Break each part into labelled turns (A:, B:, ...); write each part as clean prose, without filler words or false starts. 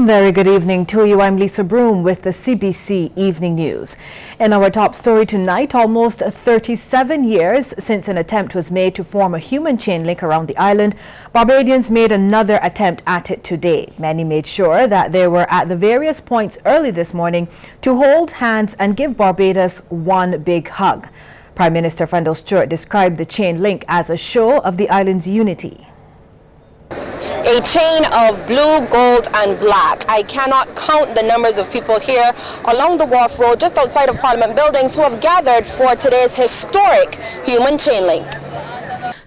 A: Very good evening to you. I'm Lisa Broom with the CBC Evening News. In our top story tonight, almost 37 years since an attempt was made to form a human chain link around the island, Barbadians made another attempt at it today. Many made sure that they were at the various points early this morning to hold hands and give Barbados one big hug. Prime Minister Fundell Stewart described the chain link as a show of the island's unity.
B: A chain of blue, gold and black. I cannot count the numbers of people here along the Wharf Road just outside of Parliament buildings who have gathered for today's historic human chain link.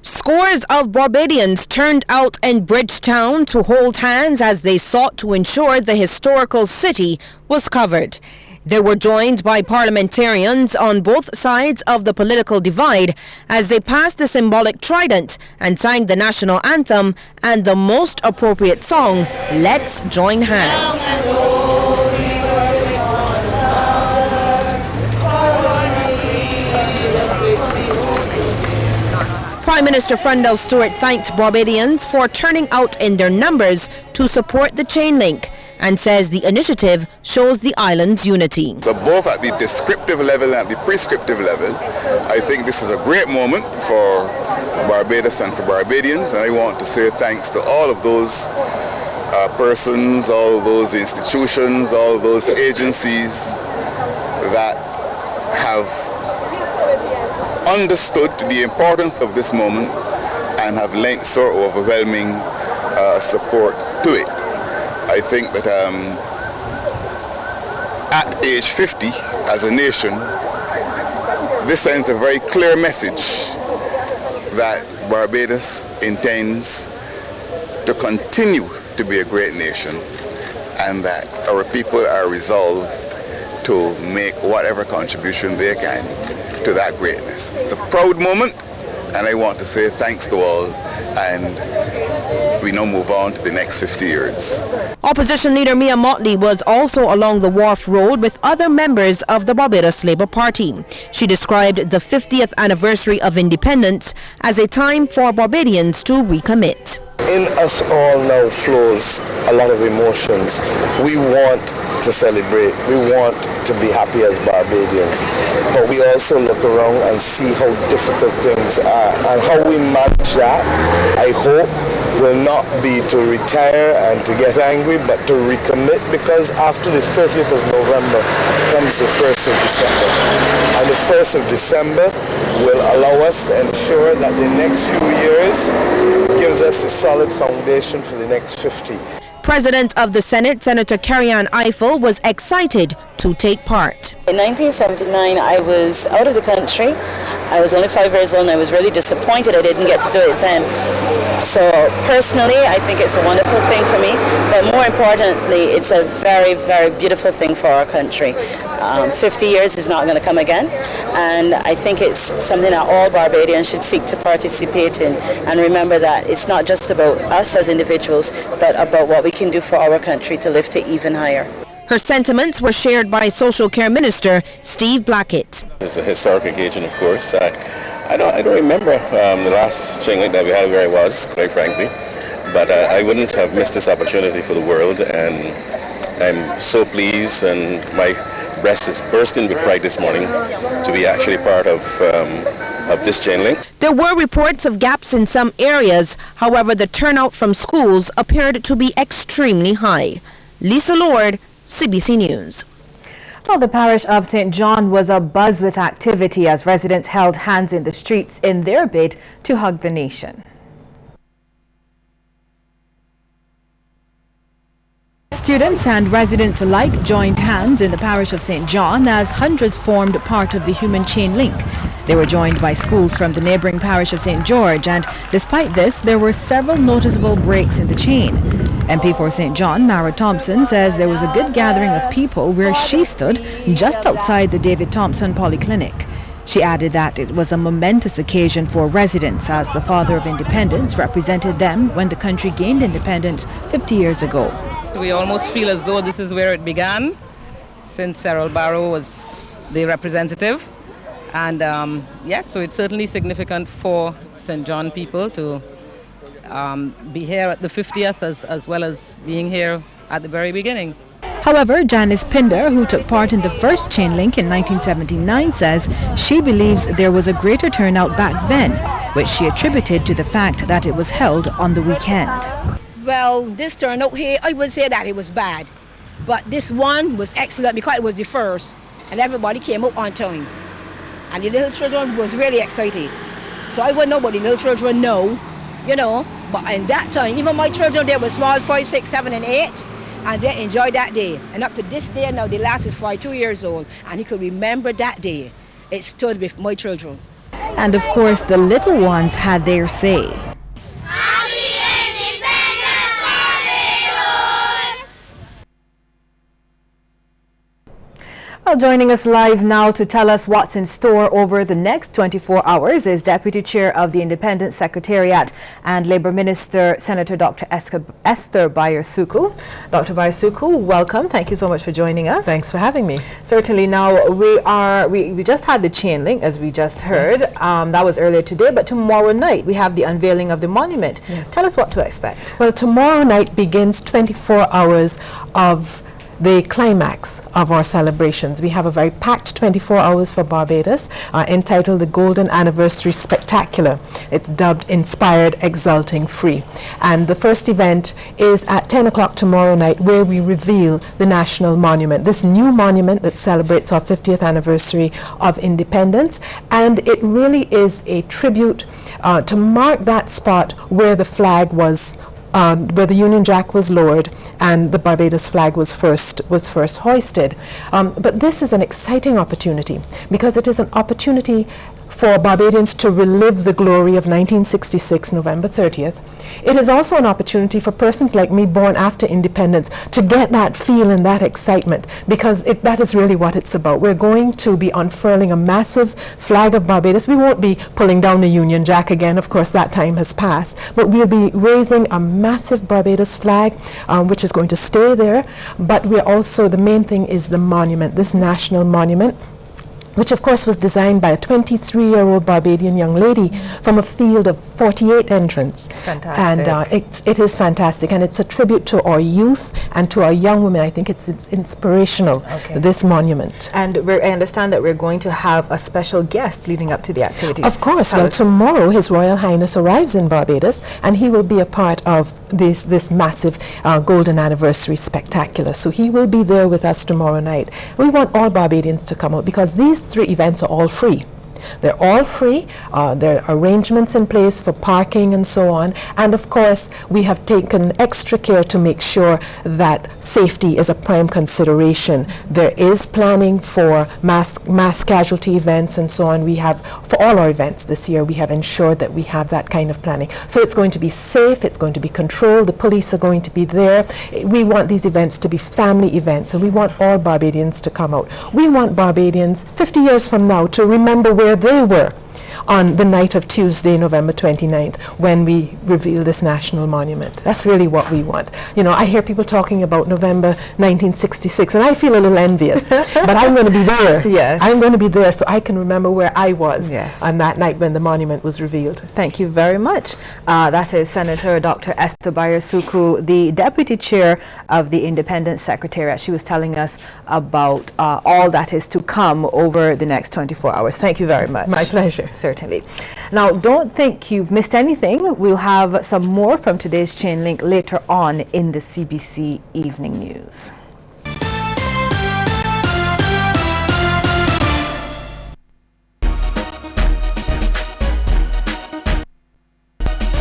C: Scores of Barbadians turned out in Bridgetown to hold hands as they sought to ensure the historical city was covered. They were joined by parliamentarians on both sides of the political divide as they passed the symbolic trident and sang the national anthem and the most appropriate song, Let's Join Hands. Prime Minister Fundell Stewart thanked Barbadians for turning out in their numbers to support the chain link and says the initiative shows the island's unity.
D: So both at the descriptive level and at the prescriptive level, I think this is a great moment for Barbados and for Barbadians, and I want to say thanks to all of those persons, all of those institutions, all of those agencies that have understood the importance of this moment and have lent so overwhelming support to it. I think that at age 50, as a nation, this sends a very clear message that Barbados intends to continue to be a great nation and that our people are resolved to make whatever contribution they can to that greatness. It's a proud moment, and I want to say thanks to all, and we now move on to the next 50 years.
C: Opposition leader Mia Motley was also along the Wharf Road with other members of the Barbados Labour Party. She described the 50th anniversary of independence as a time for Barbadians to recommit.
E: In us all now flows a lot of emotions. We want to celebrate. We want to be happy as Barbadians. But we also look around and see how difficult things are. And how we manage that, I hope, will not be to retire and to get angry, but to recommit, because after the 30th of November comes the 1st of December. And the 1st of December will allow us to ensure that the next few years gives us a solid foundation for the next 50.
C: President of the Senate, Senator Carrie-Ann Eiffel, was excited to take part.
F: In 1979, I was out of the country. I was only 5 years old and I was really disappointed I didn't get to do it then. So personally, I think it's a wonderful thing for me, but more importantly, it's a very, very beautiful thing for our country. 50 years is not going to come again, and I think it's something that all Barbadians should seek to participate in, and remember that it's not just about us as individuals, but about what we can do for our country to lift it even higher.
C: Her sentiments were shared by Social Care Minister Steve Blackett.
G: It's a historic occasion, of course. I don't remember the last chain link that we had where I was, quite frankly, but I wouldn't have missed this opportunity for the world, and I'm so pleased, and my breast is bursting with pride this morning to be actually part of this chain link.
C: There were reports of gaps in some areas. However, the turnout from schools appeared to be extremely high. Lisa Lord, CBC News.
A: Well, the Parish of St John was abuzz with activity as residents held hands in the streets in their bid to hug the nation. Students and residents alike joined hands in the Parish of St John as hundreds formed part of the human chain link. They were joined by schools from the neighbouring Parish of St George, and despite this, there were several noticeable breaks in the chain. MP for St John, Mara Thompson, says there was a good gathering of people where she stood just outside the David Thompson Polyclinic. She added that it was a momentous occasion for residents as the father of independence represented them when the country gained independence 50 years ago.
H: We almost feel as though this is where it began, since Cyril Barrow was the representative. And yes, so it's certainly significant for St John people to be here at the 50th as well as being here at the very beginning.
A: However, Janice Pinder, who took part in the first chain link in 1979, says she believes there was a greater turnout back then, which she attributed to the fact that it was held on the weekend.
I: Well, this turnout here, I would say that it was bad. But this one was excellent because it was the first, and everybody came up on time. And the little children was really excited. So I wouldn't know what the little children know, you know, but in that time, even my children, they were small, 5, 6, 7, and 8, and they enjoyed that day. And up to this day now, the last is 2 years old, and he could remember that day. It stood with my children.
A: And of course, the little ones had their say. Well, joining us live now to tell us what's in store over the next 24 hours is Deputy Chair of the Independent Secretariat and Labour Minister, Senator Dr. Esther Bayer-Suckoo. Dr. Bayer-Suckoo, welcome. Thank you so much for joining us.
J: Thanks for having me.
A: Certainly. Now, we just had the chain link, as we just heard.
J: Yes.
A: That was earlier today, but tomorrow night we have the unveiling of the monument.
J: Yes.
A: Tell us what to expect.
J: Well, tomorrow night begins 24 hours of the climax of our celebrations. We have a very packed 24 hours for Barbados, entitled the Golden Anniversary Spectacular. It's dubbed Inspired, Exulting, Free. And the first event is at 10 o'clock tomorrow night, where we reveal the National Monument, this new monument that celebrates our 50th anniversary of independence. And it really is a tribute to mark that spot where the flag was where the Union Jack was lowered and the Barbados flag was first hoisted. But this is an exciting opportunity because it is an opportunity for Barbadians to relive the glory of 1966, November 30th. It is also an opportunity for persons like me born after independence to get that feel and that excitement, because that is really what it's about. We're going to be unfurling a massive flag of Barbados. We won't be pulling down the Union Jack again, of course that time has passed, but we'll be raising a massive Barbados flag, which is going to stay there. But we're also, the main thing is the monument, this national monument, which of course was designed by a 23-year-old Barbadian young lady from a field of 48 entrants.
A: Fantastic.
J: And it is fantastic, and it's a tribute to our youth and to our young women. I think it's inspirational, this monument.
A: And I understand that we're going to have a special guest leading up to the activities.
J: Of course. Well, tomorrow His Royal Highness arrives in Barbados, and he will be a part of this massive Golden Anniversary Spectacular. So he will be there with us tomorrow night. We want all Barbadians to come out, because these 3 events are all free. They're all free. There are arrangements in place for parking and so on. And of course, we have taken extra care to make sure that safety is a prime consideration. There is planning for mass casualty events and so on. We have, for all our events this year, we have ensured that we have that kind of planning. So it's going to be safe, it's going to be controlled, the police are going to be there. We want these events to be family events, and we want all Barbadians to come out. We want Barbadians 50 years from now to remember where they were on the night of Tuesday, November 29th, when we reveal this national monument. That's really what we want. You know, I hear people talking about November 1966, and I feel a little envious, but I'm going to be there.
A: Yes.
J: I'm going to be there so I can remember where I was on that night when the monument was revealed.
A: Thank you very much. That is Senator Dr. Esther Bayer-Suckoo, the Deputy Chair of the Independent Secretariat. She was telling us about all that is to come over the next 24 hours. Thank you very much.
J: My pleasure.
A: Certainly. Now, don't think you've missed anything. We'll have some more from today's chain link later on in the CBC Evening News.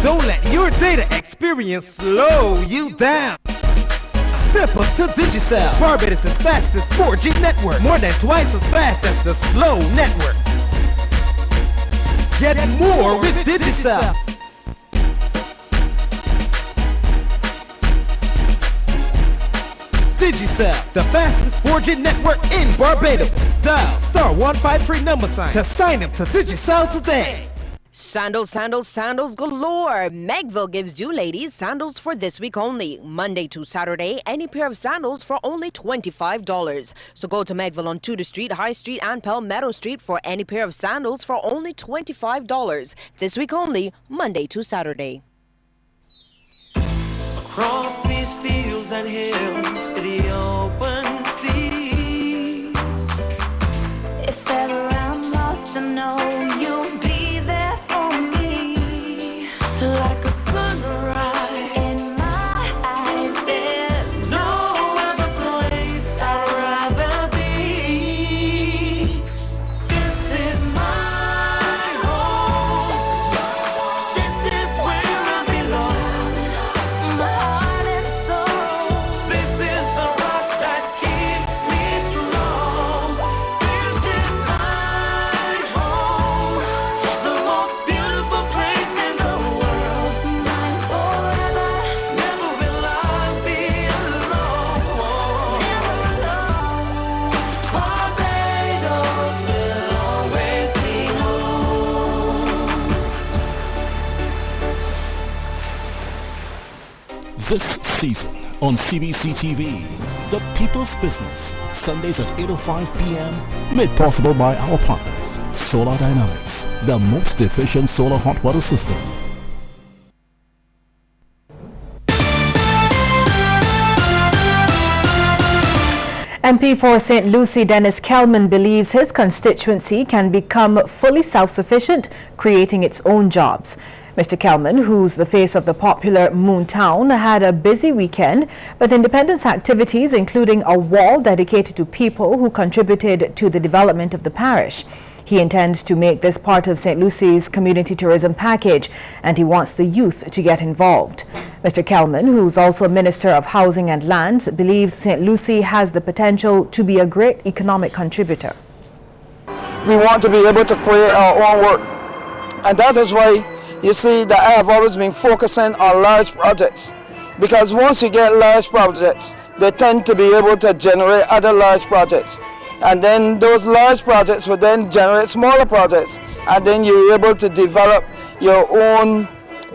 K: Don't let your data experience slow you down. Step up to Digicel, Barbados' fastest 4G network, more than twice as fast as the slow network. Get more with Digicel. Digicel, the fastest 4G network in Barbados. Dial *153# to sign up to Digicel today.
C: Sandals, sandals, sandals galore. Megville gives you ladies sandals for this week only. Monday to Saturday, any pair of sandals for only $25. So go to Megville on Tudor Street, High Street and Palmetto Street for any pair of sandals for only $25. This week only, Monday to Saturday.
L: Across these fields and hills to the open sea.
M: If ever I'm lost, I know you'll be there for me.
L: Like a sunrise
M: In my eyes, there's
L: no other place I'd rather be. This is my home. This is where I belong.
M: my heart and soul.
L: This is the rock that keeps me strong. This is my home, the most beautiful place in the world.
M: Mine forever,
L: Never will I be alone.
M: never alone.
L: Barbados will always be home.
N: This season on CBC TV, The People's Business, Sundays at 8:05 p.m. Made possible by our partners, Solar Dynamics, the most efficient solar hot water system.
A: MP for St. Lucie Dennis Kelman believes his constituency can become fully self-sufficient, creating its own jobs. Mr. Kelman, who's the face of the popular Moon Town, had a busy weekend with independence activities including a wall dedicated to people who contributed to the development of the parish. He intends to make this part of St. Lucie's community tourism package, and he wants the youth to get involved. Mr. Kelman, who's also Minister of Housing and Lands, believes St. Lucie has the potential to be a great economic contributor.
O: We want to be able to create our own work, and that is why you see that I have always been focusing on large projects, because once you get large projects, they tend to be able to generate other large projects, and then those large projects will then generate smaller projects, and then you're able to develop your own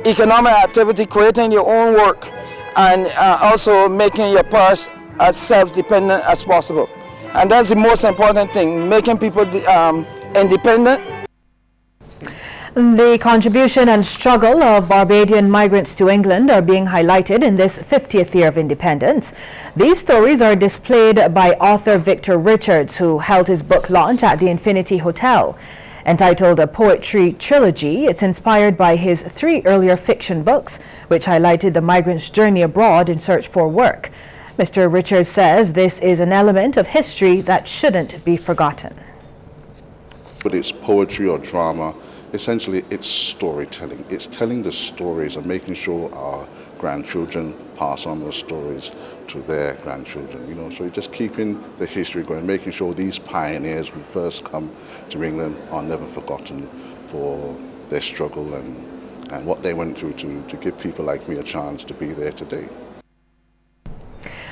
O: economic activity, creating your own work, and also making your parish as self-dependent as possible. And that's the most important thing, making people independent.
A: The contribution and struggle of Barbadian migrants to England are being highlighted in this 50th year of independence. These stories are displayed by author Victor Richards, who held his book launch at the Infinity Hotel. Entitled A Poetry Trilogy, it's inspired by his 3 earlier fiction books, which highlighted the migrants' journey abroad in search for work. Mr. Richards says this is an element of history that shouldn't be forgotten.
P: But it's poetry or drama. Essentially, it's storytelling. It's telling the stories and making sure our grandchildren pass on those stories to their grandchildren. You know, so you're just keeping the history going, making sure these pioneers who first come to England are never forgotten for their struggle and what they went through to give people like me a chance to be there today.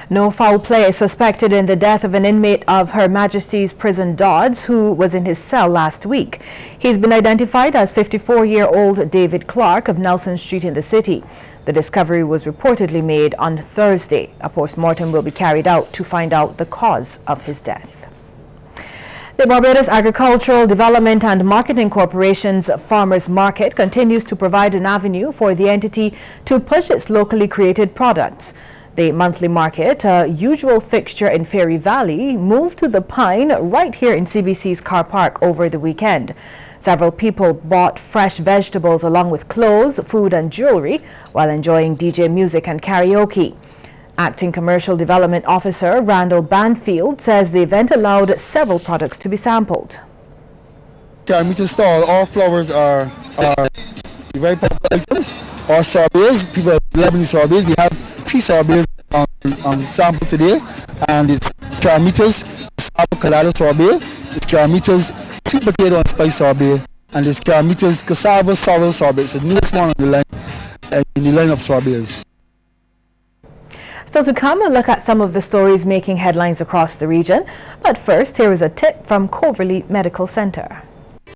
A: No foul play is suspected in the death of an inmate of Her Majesty's Prison Dodds who was in his cell last week. He's been identified as 54-year-old David Clark of Nelson Street in the city. The discovery was reportedly made on Thursday. A post-mortem will be carried out to find out the cause of his death. The Barbados Agricultural Development and Marketing Corporation's Farmers Market continues to provide an avenue for the entity to push its locally created products. The monthly market, a usual fixture in Fairy Valley, moved to the Pine right here in CBC's car park over the weekend. Several people bought fresh vegetables along with clothes, food and jewelry while enjoying DJ music and karaoke. Acting Commercial Development Officer Randall Banfield says the event allowed several products to be sampled.
Q: Meeting stall, all flowers are very popular items. Our sorbets, people are loving the sorbets. We have 3 sorbets on sample today, and it's Caramitas, Cassava Colada sorbet, it's Caramitas sweet potato and spice sorbet, and it's Caramitas Cassava sorrel sorbet. It's the newest one on the line, in the line of sorbets.
A: Still to come, a look at some of the stories making headlines across the region. But first, here is a tip from Coverley Medical Center.